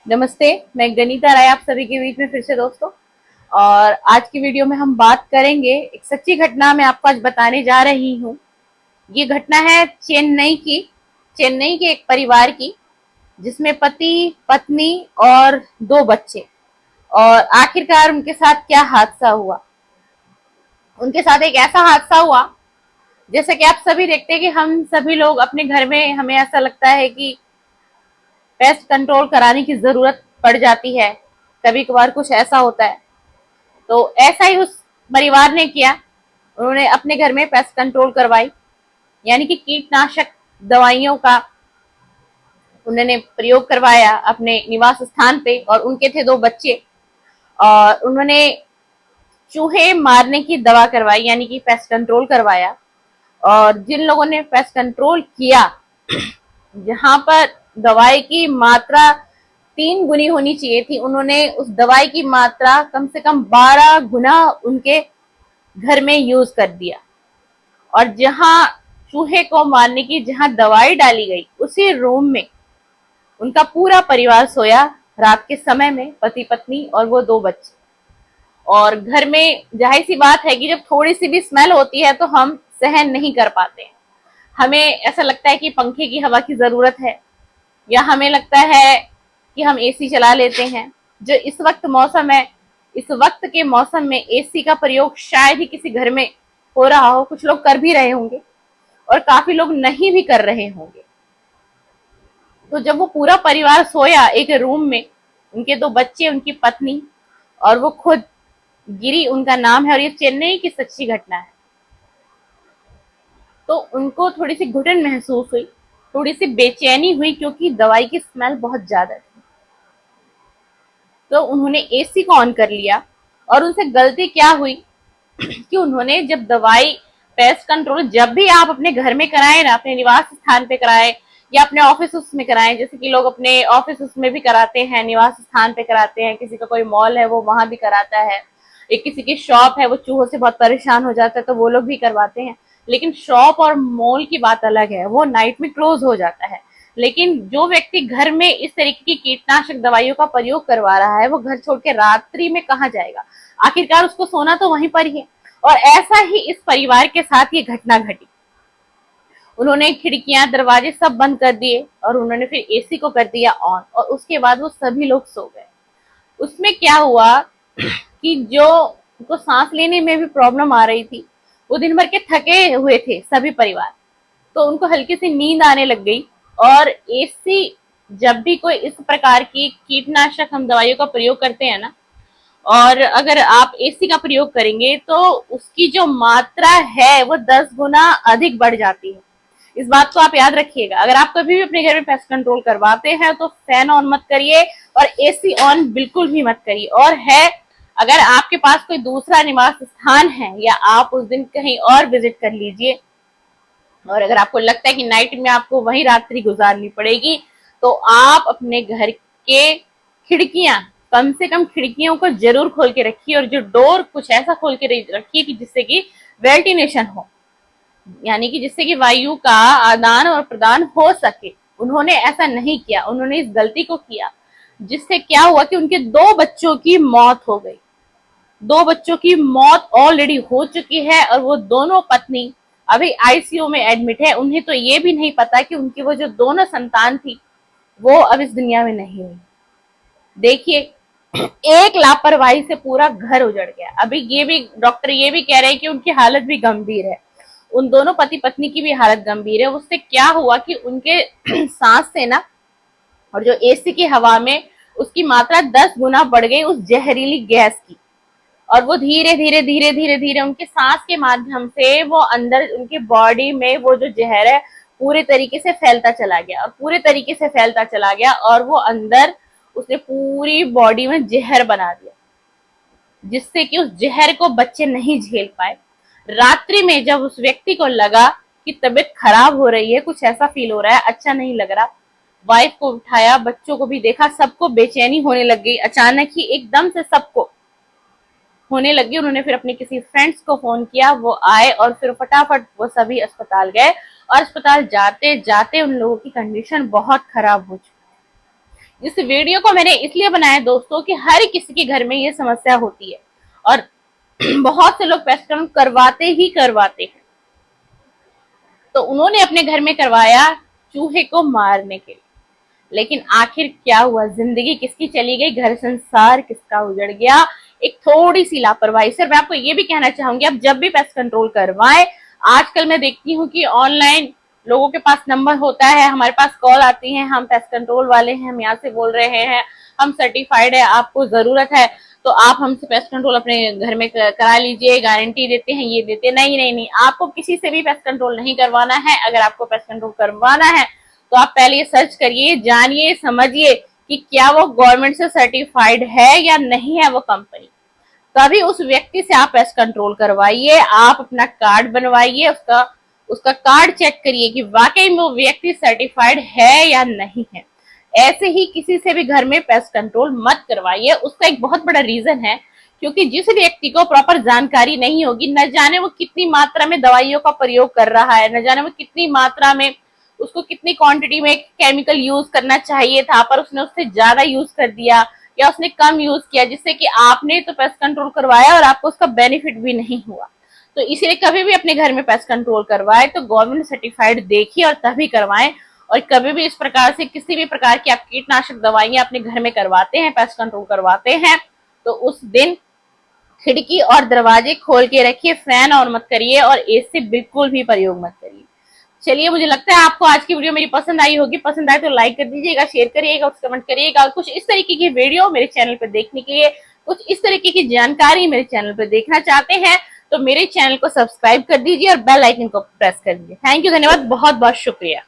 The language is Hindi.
नमस्ते, मैं गनीता राय आप सभी के बीच में फिर से दोस्तों। और आज की वीडियो में हम बात करेंगे एक सच्ची घटना मैं आपको आज बताने जा रही हूँ। ये घटना है चेन्नई के एक परिवार की, जिसमें पति, पत्नी और 2 बच्चे। और आखिरकार उनके साथ क्या हादसा हुआ। उनके साथ एक ऐसा हादसा हुआ, जैसे कि आप सभी देखते हैं कि हम सभी लोग अपने घर में, हमें ऐसा लगता है कि पेस्ट कंट्रोल कराने की जरूरत पड़ जाती है। कभी कभार कुछ ऐसा होता है, तो ऐसा ही उस परिवार ने किया। उन्होंने अपने घर में पेस्ट कंट्रोल करवाई, यानी कि कीटनाशक दवाइयों का उन्होंने प्रयोग करवाया अपने निवास स्थान पे। और उनके थे 2 बच्चे, और उन्होंने चूहे मारने की दवा करवाई, यानी कि पेस्ट कंट्रोल करवाया। और जिन लोगों ने पेस्ट कंट्रोल किया, जहां पर दवाई की मात्रा 3 गुनी होनी चाहिए थी, उन्होंने उस दवाई की मात्रा कम से कम 12 गुना उनके घर में यूज कर दिया। और जहां चूहे को मारने की जहां दवाई डाली गई, उसी रूम में उनका पूरा परिवार सोया रात के समय में, पति पत्नी और वो 2 बच्चे। और घर में जाहिर सी बात है कि जब थोड़ी सी भी स्मेल होती है तो हम सहन नहीं कर पाते हैं। हमें ऐसा लगता है कि पंखे की हवा की जरूरत है, या हमें लगता है कि हम एसी चला लेते हैं। जो इस वक्त मौसम है, इस वक्त के मौसम में एसी का प्रयोग शायद ही किसी घर में हो रहा हो। कुछ लोग कर भी रहे होंगे और काफी लोग नहीं भी कर रहे होंगे। तो जब वो पूरा परिवार सोया एक रूम में, उनके 2 बच्चे, उनकी पत्नी और वो खुद गिरी, उनका नाम है। और ये चेन्नई की सच्ची घटना है। तो उनको थोड़ी सी घुटन महसूस हुई, थोड़ी सी बेचैनी हुई, क्योंकि दवाई की स्मेल बहुत ज्यादा थी। तो उन्होंने एसी को ऑन कर लिया। और उनसे गलती क्या हुई कि उन्होंने जब दवाई पेस्ट कंट्रोल, जब भी आप अपने घर में कराएं ना, अपने निवास स्थान पे कराएं या अपने ऑफिस में कराएं, जैसे कि लोग अपने ऑफिस में भी कराते हैं, निवास स्थान पे कराते हैं, किसी का कोई मॉल है वो वहां भी कराता है, एक किसी की शॉप है वो चूहों से बहुत परेशान हो जाता है तो वो लोग भी करवाते हैं। लेकिन शॉप और मॉल की बात अलग है, वो नाइट में क्लोज हो जाता है। लेकिन जो व्यक्ति घर में इस तरीके की कीटनाशक दवाइयों का प्रयोग करवा रहा है, वो घर छोड़ के रात्रि में कहाँ जाएगा। आखिरकार उसको सोना तो वहीं पर ही है। और ऐसा ही इस परिवार के साथ ये घटना घटी। उन्होंने खिड़कियां, दरवाजे सब बंद कर दिए और उन्होंने फिर एसी को कर दिया ऑन, और उसके बाद वो सभी लोग सो गए। उसमें क्या हुआ कि जो उनको सांस लेने में भी प्रॉब्लम आ रही थी, वो दिन भर के थके हुए थे सभी परिवार, तो उनको हल्की सी नींद आने लग गई। और एसी, जब भी कोई इस प्रकार की कीटनाशक हम दवाइयों का प्रयोग करते हैं ना, और अगर आप एसी का प्रयोग करेंगे तो उसकी जो मात्रा है वो 10 गुना अधिक बढ़ जाती है। इस बात को आप याद रखिएगा। अगर आप कभी भी अपने घर में पेस्ट कंट्रोल करवाते हैं तो फैन ऑन मत करिए और एसी ऑन बिल्कुल भी मत करिए। और है, अगर आपके पास कोई दूसरा निवास स्थान है या आप उस दिन कहीं और विजिट कर लीजिए, और अगर आपको लगता है कि नाइट में आपको वही रात्रि गुजारनी पड़ेगी, तो आप अपने घर के खिड़कियां, कम से कम खिड़कियों को जरूर खोल के रखिए, और जो डोर कुछ ऐसा खोल के रखिए कि जिससे कि वेंटिलेशन हो, यानी कि जिससे कि वायु का आदान और प्रदान हो सके। उन्होंने ऐसा नहीं किया, उन्होंने इस गलती को किया, जिससे क्या हुआ कि उनके 2 बच्चों की मौत हो गई। 2 बच्चों की मौत ऑलरेडी हो चुकी है, और वो दोनों पत्नी अभी आईसीयू में एडमिट है। उन्हें तो ये भी नहीं पता कि उनकी वो जो दोनों संतान थी वो अब इस दुनिया में नहीं हुई। देखिए, एक लापरवाही से पूरा घर उजड़ गया। अभी ये भी डॉक्टर ये भी कह रहे हैं कि उनकी हालत भी गंभीर है। उन दोनों पति पत्नी की भी हालत गंभीर है। उससे क्या हुआ कि उनके सांस से ना, और जो एसी की हवा में उसकी मात्रा 10 गुना बढ़ गई उस जहरीली गैस की। और वो धीरे धीरे धीरे धीरे धीरे उनके सांस के माध्यम से वो अंदर उनकी बॉडी में वो जो जहर है पूरे तरीके से फैलता चला गया, और पूरे तरीके से फैलता चला गया, और वो अंदर उसने पूरी बॉडी में जहर बना दिया, जिससे कि उस जहर को बच्चे नहीं झेल पाए। रात्रि में जब उस व्यक्ति को लगा कि तबीयत खराब हो रही है, कुछ ऐसा फील हो रहा है, अच्छा नहीं लग रहा, वाइफ को उठाया, बच्चों को भी देखा, सबको बेचैनी होने लग गई। अचानक ही एकदम से सबको होने लगी। उन्होंने फिर अपने किसी फ्रेंड्स को फोन किया, वो आए और फिर फटाफट वो सभी अस्पताल गए। और अस्पताल जाते जाते उन लोगों की कंडीशन बहुत खराब हो चुकी। इस वीडियो को मैंने इसलिए बनाया दोस्तों कि हर किसी के घर में ये समस्या होती है और बहुत से लोग पेस्ट कंट्रोल करवाते ही करवाते हैं। तो उन्होंने अपने घर में करवाया चूहे को मारने के लिए, लेकिन आखिर क्या हुआ, जिंदगी किसकी चली गई, घर संसार किसका उजड़ गया, एक थोड़ी सी लापरवाही से। मैं आपको ये भी कहना चाहूंगी, आप जब भी पेस्ट कंट्रोल करवाएं, आजकल मैं देखती हूँ कि ऑनलाइन लोगों के पास नंबर होता है, हमारे पास कॉल आती है, हम पेस्ट कंट्रोल वाले हैं, हम यहाँ से बोल रहे हैं, हम सर्टिफाइड है, आपको जरूरत है तो आप हमसे पेस्ट कंट्रोल अपने घर में करा लीजिए, गारंटी देते हैं, ये देते। नहीं नहीं नहीं, आपको किसी से भी पेस्ट कंट्रोल नहीं करवाना है। अगर आपको पेस्ट कंट्रोल करवाना है तो आप पहले ये सर्च करिए, जानिए, समझिए कि क्या वो गवर्नमेंट से सर्टिफाइड है या नहीं है वो कंपनी। तभी उस व्यक्ति से आप पेस्ट कंट्रोल करवाइए, आप अपना कार्ड बनवाइए, उसका उसका कार्ड चेक करिए कि वाकई में वो व्यक्ति सर्टिफाइड है या नहीं है। ऐसे ही किसी से भी घर में पेस्ट कंट्रोल मत करवाइए। उसका एक बहुत बड़ा रीजन है, क्योंकि जिस व्यक्ति को प्रॉपर जानकारी नहीं होगी, न जाने वो कितनी मात्रा में दवाइयों का प्रयोग कर रहा है, न जाने वो कितनी मात्रा में, उसको कितनी क्वांटिटी में केमिकल यूज करना चाहिए था पर उसने उससे ज्यादा यूज कर दिया या उसने कम यूज किया, जिससे कि आपने तो पेस्ट कंट्रोल करवाया और आपको उसका बेनिफिट भी नहीं हुआ। तो इसलिए कभी भी अपने घर में पेस्ट कंट्रोल करवाए तो गवर्नमेंट सर्टिफाइड देखिए और तभी करवाएं। और कभी भी इस प्रकार से किसी भी प्रकार की आप कीटनाशक दवाइयां अपने घर में करवाते हैं, पेस्ट कंट्रोल करवाते हैं, तो उस दिन खिड़की और दरवाजे खोल के रखिए, फैन ऑन मत करिए और एसी बिल्कुल भी प्रयोग मत करिए। चलिए, मुझे लगता है आपको आज की वीडियो मेरी पसंद आई होगी। पसंद आए तो लाइक कर दीजिएगा, शेयर करिएगा, कमेंट करिएगा। और कुछ इस तरीके की वीडियो मेरे चैनल पर देखने के लिए, कुछ इस तरीके की जानकारी मेरे चैनल पर देखना चाहते हैं तो मेरे चैनल को सब्सक्राइब कर दीजिए और बेल आइकन को प्रेस कर दीजिए। थैंक यू, धन्यवाद, बहुत बहुत शुक्रिया।